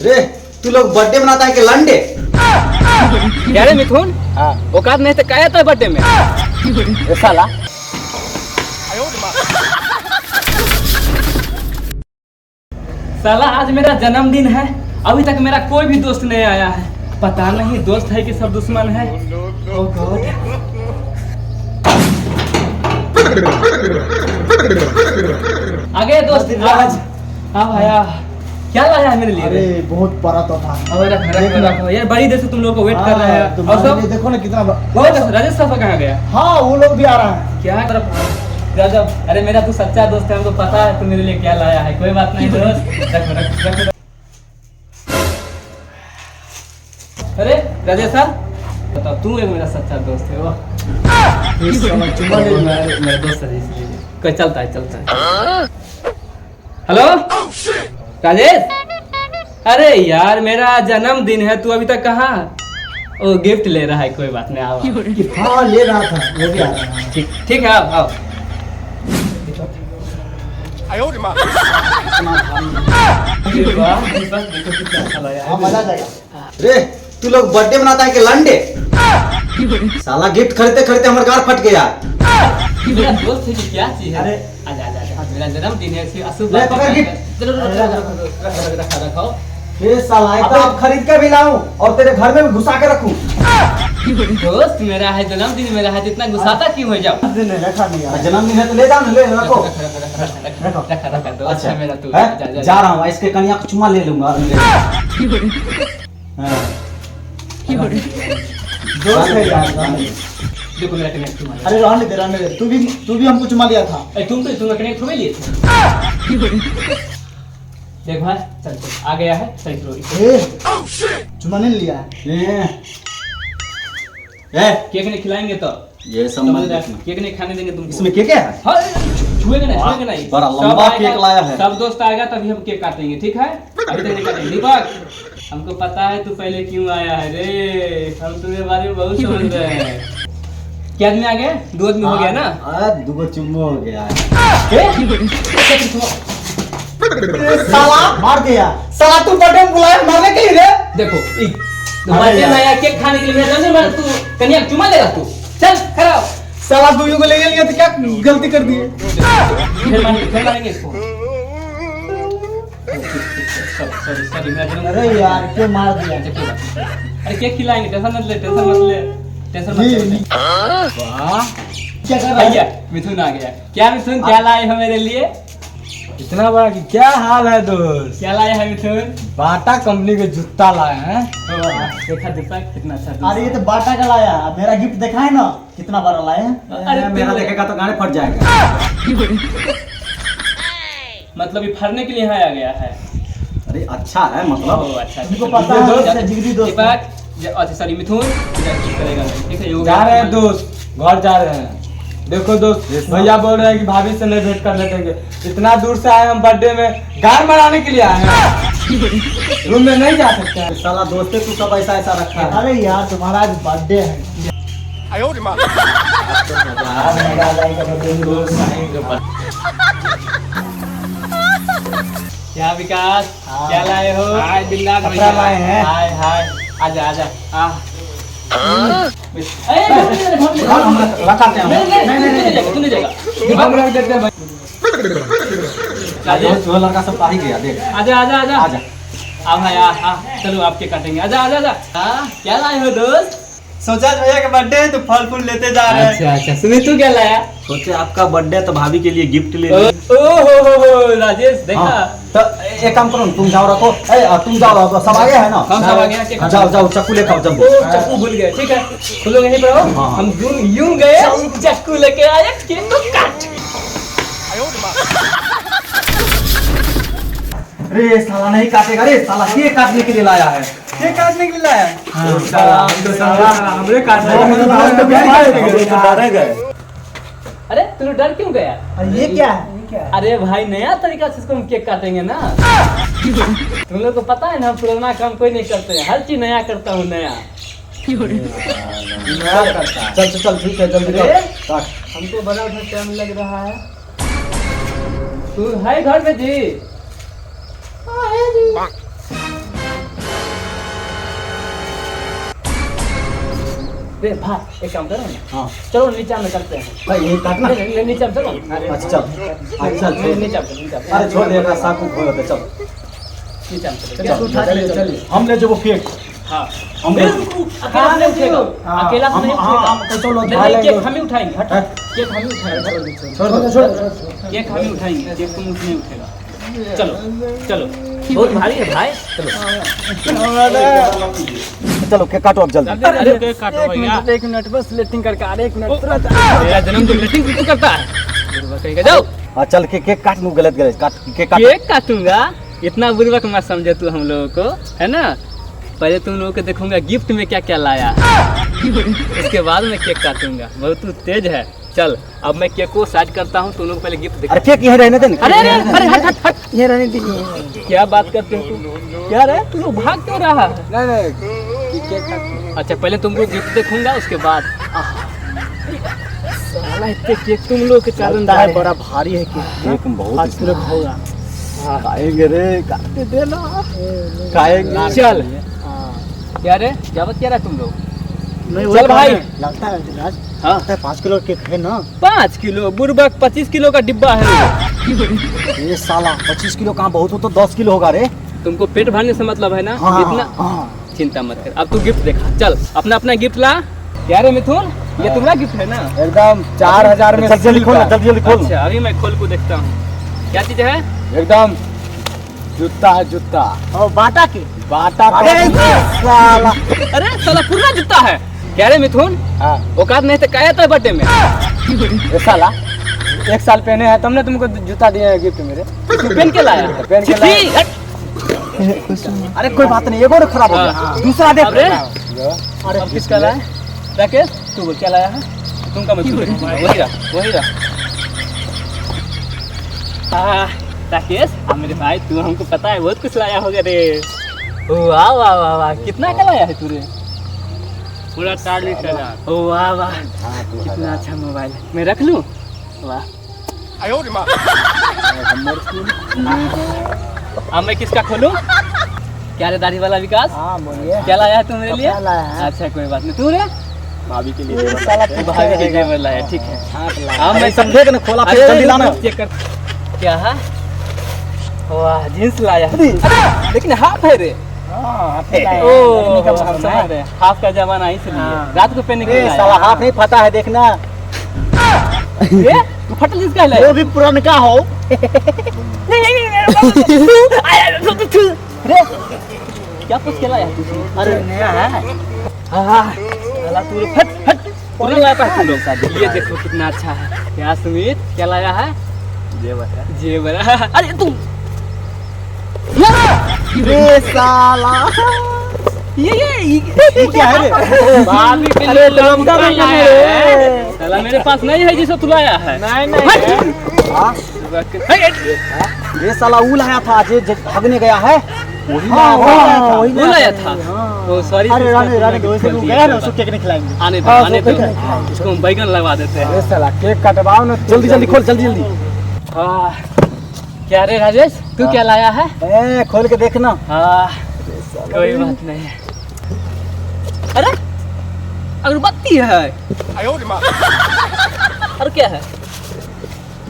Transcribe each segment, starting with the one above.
रे तू लोग बर्थडे मनाता है कि लंडे? क्या रे मिथुन? हाँ औकात नहीं तो क्या था बर्थडे में? साला साला आज मेरा जन्मदिन है, अभी तक मेरा कोई भी दोस्त नहीं आया है। पता नहीं दोस्त है कि सब दुश्मन है। ओह गॉड। आगे दोस्त आज हाँ भैया क्या लाया है मेरे लिए? अरे बहुत बड़ा तोहफा। यार बड़ी देर से तुम लोग को वेट कर रहे हैं। और सब देखो ना कितना राजेश साहब कहाँ गया? हाँ वो लोग भी आ रहा है। क्या गजब। अरे मेरा तू सच्चा दोस्त है, हमको पता है तू मेरे लिए क्या लाया है। कोई बात नहीं दोस्त, रख। अरे राजेश साहब बताओ, तू एक मेरा सच्चा दोस्त है। वो मेरा दोस्त है इसलिए कोई चलता है। हेलो राजेश, अरे यार मेरा जन्मदिन है, तू अभी तक कहाँ? वो गिफ्ट ले रहा है। कोई बात नहीं, आओ। हाँ ले रहा था, वो भी आ रहा है। ठीक है, आओ। मजा जाएगा। रे तू लोग बर्थडे मनाता है कि लंडे? साला गिफ्ट खरीदते खरीदते हमारा गार फट गया। मेरा दोस्त है कि क्या चीज है? अरे आजा मेरा जन्मदिन है, इसलिए अशुभ ले पकड़ के। रखो। ये साला एक तो आप खरीद के भी लाऊं और तेरे घर में भी घुसा के रखूं। दोस्त मेरा है, जन्मदिन मेरा है, इतना गुस्साता क्यों है? जाओ रखा नहीं यार। जन्मदिन है तो ले जाओ ना, ले रखो। रखा दोस्त अच्छा है मेरा तू। जा रहा हूँ, इसके कन्या को चुम्मा ले लूंगा। दोस्त है यार। देखो मेरा कनेक्ट तुम्हारा। अरे रहने दे। तू भी हमको चुमा लिया था। तुम कनेक्ट हुए लिए थे। देख भाई चल आ गया है, सही करो। चुमा नहीं लिया है। केक नहीं खिलाएंगे तो ये केक नहीं खाने देंगे तुमको। इसमें क्या है? हाँ, छुएंगे नहीं। बड़ा सब लंबा आएगा, केक लाया है। सब दोस्त आएगा तभी हम केक काटेंगे, ठीक है? अभी तक नहीं काटेंगे। दीपक हमको पता है तू पहले क्यों आया है रे, हम तुम्हारे बारे में बहुत समझ रहे हैं। क्या आदमी आ गया? 2 आदमी हो गया ना? 2 चुम्बो हो गया है। साला मार दिया। साला तू बर्थडे में बुलाया मारने के लिए रे। देखो बर्थडे में आया केक खाने के लिए, मैं तू कन्या चुमा लेगा तू। चल खड़ा हो। साला तू को ले गया तो क्या गलती कर दी? फिर मारेंगे इसको। सॉरी मेरा जन्म। अरे यार क्यों मार दिया? अरे केक खिलाएंगे, टेंशन मत ले। वाह क्या कर रहा भैया है? मिथुन आ गया। क्या मिथुन क्या लाए हो मेरे लिए? इतना बड़ा कि क्या हाल है दोस्त? क्या लाए हैं मिथुन? बाटा कंपनी के जूता लाए हैं। देखा दीपक कितना अच्छा। अरे ये तो बाटा का लाया। मेरा गिफ्ट देखा है ना कितना बड़ा लाया है। अरे मेरा देखेगा तो गाने फट जाएगा। मतलब ये फरने के लिए यहाँ आ गया है। अरे अच्छा है मतलब। ओह, अच्छा तुमको पता है दोस्त, जिगरी दोस्त। दीपक अच्छा सॉरी मिथुन करेगा नहीं, ठीक है? जा रहे हैं दोस्त, घर जा रहे हैं। देखो दोस्त, भैया बोल रहे हैं कि भाभी से नहीं भेंट करने देंगे। इतना दूर से आए हम बर्थडे में गार मनाने के लिए आए हैं। रूम में नहीं जा सकते हैं। साला दोस्ते तू सब ऐसा रखा है। अरे यार तुम्हारा आज बर्थडे है। क्या विकास क्या लाए हो? हाय बिल्लाल कपड़ा भैया। लाए हैं। हाय आजा रखाते हैं। तू नहीं जाएगा। हम रख देते हैं भाई। राजेश वो लड़का सब आ ही गया, देख। आजा आजा। आ भाई आ चलो आपके काटेंगे। आजा क्या लाए हो दोस्त? सोचा भैया का बर्थडे है तो फल फूल लेते जा रहे हैं। अच्छा सुमित तू क्या लाया? सोचे आपका बर्थडे तो भाभी के लिए गिफ्ट ले ओ ली। हो राजेश देखा। हाँ, तो एक काम करो, तुम जाओ रखो। तुम जाओ, सब आ गया है ना? हम सब आ गए हैं। जाओ चक्कू ले खाओ। जब चक्कू भूल गए, ठीक है? तुम लोग यहीं पर हो। हाँ। हम यूं गए, चक्कू लेके आए, केक को काट। रे साला नहीं काटेगा रे, साला केक काटने के लिए लाया है। केक काटने के लिए लाया है। हमरे काटने गए। अरे तू डर क्यों गया? अरे ये क्या है? अरे भाई नया तरीका से इसको हम केक काटेंगे ना। तुम लोग को पता है ना, हम पुराना काम कोई नहीं करते हैं, हर चीज नया करता हूँ। नया चल ठीक है, जल्दी काट। हमको बड़ा टाइम लग रहा है। तू है घर में जी? रे भाई एक काम करो ना, हाँ चलो नीचे में करते हैं। भाई यही काटना। नीचे में चलो। अच्छा चल, अच्छा चल। नीचे में अरे छोड़ देगा साकू खोल दे, चल नीचे में चलिए हमने जो वो केक हाँ हमने अकेला नहीं उठेगा, अकेला तो नहीं उठेगा। नहीं, केक हम ही उठाएंगे, केक हम ही उठाएंगे, छोड़ दे, छोड़ दे। केक हम ही उठाएंगे, केक तुम नहीं उठेगा। चलो चलो, बहुत भारी है भाई, चलो चलो केक काटो अब जल्दी। अरे केक काटो भैया, एक मिनट बस लेटिंग करके आ रहे, एक मिनट तुरंत। मेरा जन्मदिन लेटिंग क्यों करता है? कहीं जाओ, हाँ चल के केक काट लूँ, गलत गलत काट केक काट। केक काटूंगा, इतना बुर्बक मत समझे तू हम लोगों को, है ना। पहले तुम लोगों को देखूंगा गिफ्ट में क्या क्या लाया, उसके बाद मैं केक काटूंगा। बहुत तू तेज है। चल अब मैं केक को साइड करता हूँ, तुम लोग पहले गिफ्ट दिखा। अरे केक यहीं रहने दे ना। अरे अरे अरे हट हट हट, ये रहने दीजिए। क्या बात करते हो तुम? क्या रे तू लोग भाग क्यों रहा है? नहीं केक काट। अच्छा पहले तुमको गिफ्ट देखूंगा, उसके बाद साला इतने केक तुम लोग के कारण लगता है बड़ा भारी है केक। केक बहुत 5 किलो का होगा। खाएंगे रे, काटे दे ना, खाएंगे। चल क्या रे, क्या बात कह रहा है तुम लोग? नहीं चल भाई। लगता है राज, हाँ लगता है 5 किलो केक है ना। 5 किलो बुर्बक, 25 किलो का डिब्बा है। ये साला 25 किलो कहाँ, बहुत हो तो 10 किलो होगा रे। तुमको पेट भरने से मतलब है ना, हाँ, इतना हाँ। चिंता मत कर। अब तू गिफ्ट देखा, चल अपना अपना गिफ्ट ला। क्या रे मिथुन, ये तुम्हारा गिफ्ट है ना? एकदम 4000 में जल्दी जल्दी खोल ना, जल्दी जल्दी खोल। अच्छा अभी मैं खोल को देखता हूँ क्या चीज है। एकदम जूता है, जूता और बाटा के बाटा। अरे साला, अरे साला पूरा जूता है। क्या रे मिथुन, हाँ औकात नहीं तो क्या था बर्थडे में? ये साला 1 साल पहने हैं, तुमने तुमको जूता दिया है गिफ्ट मेरे। तू पहन के लाया? पहन के लाया। छी, हट। अरे कोई बात नहीं, एगो खराब हो गया, हाँ। दूसरा देख। अरे अब किसका लाया? राकेश तू बोल क्या लाया है? तुमका मैं वही रहा। राकेश मेरे भाई, तू हमको पता है बहुत कुछ लाया होगा रे। वाह वाह वाह वाह, कितना का लाया है तू रे? पूरा 4 लीटर का। ओ वाह वाह, कितना अच्छा मोबाइल है, मैं रख लूं? वाह। अब मैं किसका खोलूं? क्या रे दाढ़ी वाला विकास, हाँ बोलिए। क्या लाया है तू मेरे लिए? क्या लाया है? अच्छा कोई बात नहीं। तू रे भाभी के लिए साला तू भाभी के जेवर लाया, ठीक है। हाँ मैं सब देख ना, खोला फिर जल्दी लाना। चेक कर क्या है। वाह जींस लाया है। अरे लेकिन हाफ है रे। ओ हम समझ रहे हैं, हाफ का जमाना है इसलिए रात को पहनने के लिए साला लाया। हाथ नहीं फटा है, देखना। ये तू फटल जिसका है वो भी पुरानका हो। रे क्या कुछ लाया तू? अरे नया है। हाँ साला तू फट फट पूरा लाया है तू लोग। ये देखो कितना अच्छा है। क्या सुमित क्या लाया है? जेवर है। अरे तू ये साला ये क्या है रे? भाभी के लिए लमका भी लाया है। साला मेरे पास नहीं है जिसे तू लाया है। नहीं हाँ? ये साला वो लाया था जो भागने गया है, वही हाँ, लाया था। वही वो लाया था। ओ सॉरी। अरे राने के वैसे गया ना, उसको केक नहीं खिलाएंगे। आने दो हाँ, आने दो, वो केक उसको हम बैगन लगवा देते हैं। ये साला केक कटवाओ ना, जल्दी जल्दी खोल, जल्दी जल्दी। हाँ क्या रे राजेश, तू क्या लाया है? ए खोल के देखना। हाँ कोई बात नहीं है। अरे अगरबत्ती है। और क्या है?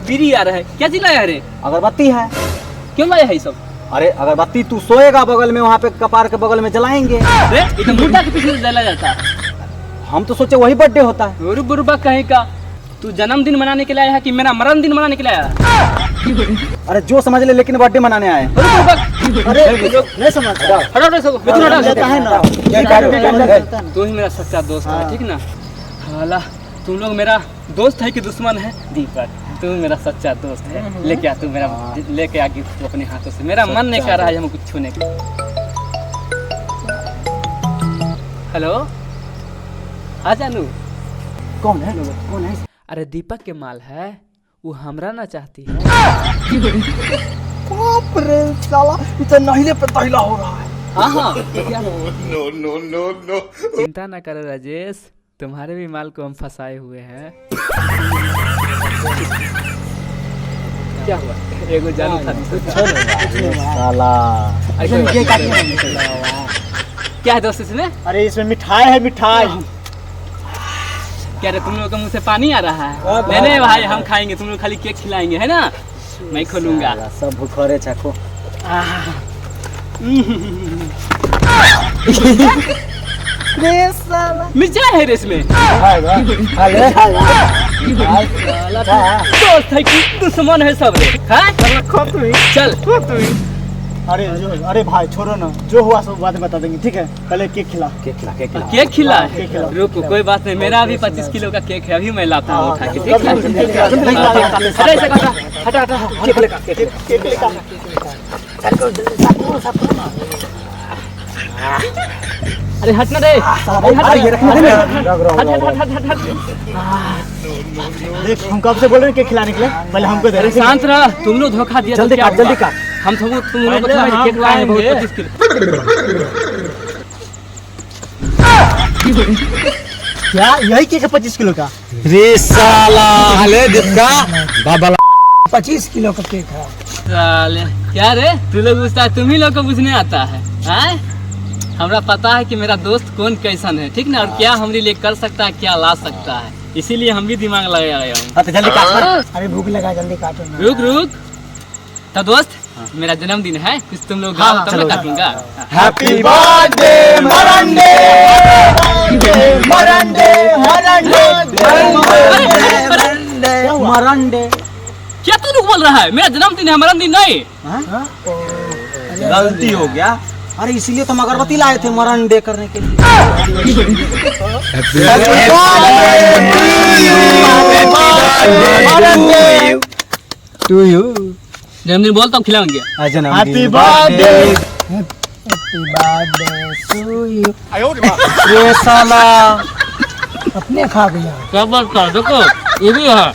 बीड़ी आ रहा है। क्या चीज लाया रे? अगरबत्ती है। क्यों लाया है ये सब? अरे अगरबत्ती तू सोएगा बगल में, वहाँ पे कपार के बगल में जलाएंगे। रे इतना मुर्दा के पीछे जला जाता है। हम तो सोचे वही बर्थडे होता है। गुरु बुरबा कहीं का। तू जन्मदिन मनाने के लिए आया है कि मेरा मरण दिन मनाने के लिए आया है? अरे जो समझ ले, लेकिन बर्थडे मनाने आए। गुरु बुरबक, अरे नहीं समझता। हटो रे सब, मिथुन हटा। लेता है ना। तू ही मेरा सच्चा दोस्त है, ठीक ना? हाला तुम लोग मेरा दोस्त है कि दुश्मन है? दीपक तू मेरा सच्चा दोस्त है। लेके आ तू मेरा, लेके आ गिफ्ट तू अपने हाथों से। मेरा मन नहीं कर रहा है हमको कुछ छूने का। हेलो हाँ जानू, कौन है? कौन है? अरे दीपक के माल है, वो हमरा ना चाहती है। बाप रे साला, इतना नहिले पे तहिला हो रहा है। हाँ हाँ चिंता ना करो राजेश, तुम्हारे भी माल को हम फंसाए हुए हैं। क्या हुआ? एगो जानू था साला क्या है दोस्त इसमें? अरे इसमें मिठाई है, मिठाई। क्या रे तुम लोग के मुंह से पानी आ रहा है? नहीं नहीं भाई हम खाएंगे, तुम लोग खाली केक खिलाएंगे है ना, मैं खोलूंगा। सब भूखरे छको। मिर्चा है रे इसमें। दोस्त है कि दुश्मन है सब रे? चल अरे भाई छोड़ो ना, जो हुआ सब बाद में बता देंगे, ठीक है? पहले केक खिला। केक खिला केक खिला। रुको कोई बात नहीं, मेरा भी 25 किलो का केक है, अभी मैं लाता हूँ उठा के, ठीक है? हटा केक लेकर अरे हटना रे, देख हम कब से बोल रहे हैं केक खिलाने के लिए, पहले हमको दे। अरे शांत रह, तुम लोग धोखा दिया। जल्दी काट, जल्दी काट। हम तुम लोग को केक लाए बहुत 25 किलो। क्या यही केक है 25 किलो का? रे साला हले दिखा बाबा 25 किलो का केक है। साले क्या रे, तू लोग पूछता है, तुम ही लोग को पूछने आता है? हमरा पता है कि मेरा दोस्त कौन कैसन है, ठीक ना, और क्या हमारे लिए कर सकता है, क्या ला सकता है, इसीलिए हम भी दिमाग लगा रहे हैं। तो जल्दी काट। अरे भूख लगा, जल्दी काटो ना। रुक तो दोस्त, मेरा जन्मदिन है, कुछ तुम लोग गाओ तब मैं काटूंगा। Happy birthday मरंडे, मरंडे मरंडे मरंडे। क्या तू लोग बोल रहा है? मेरा जन्मदिन है, जन्मदिन नहीं। गलती हो गया। अरे इसीलिए तो अगरबत्ती लाए थे मरंडे करने के लिए। टू यू जन्मदिन बोलता हूँ, खिलाएंगे। Happy birthday, happy birthday to you. ये साला अपने खा गया। क्या बात कर, देखो ये भी है।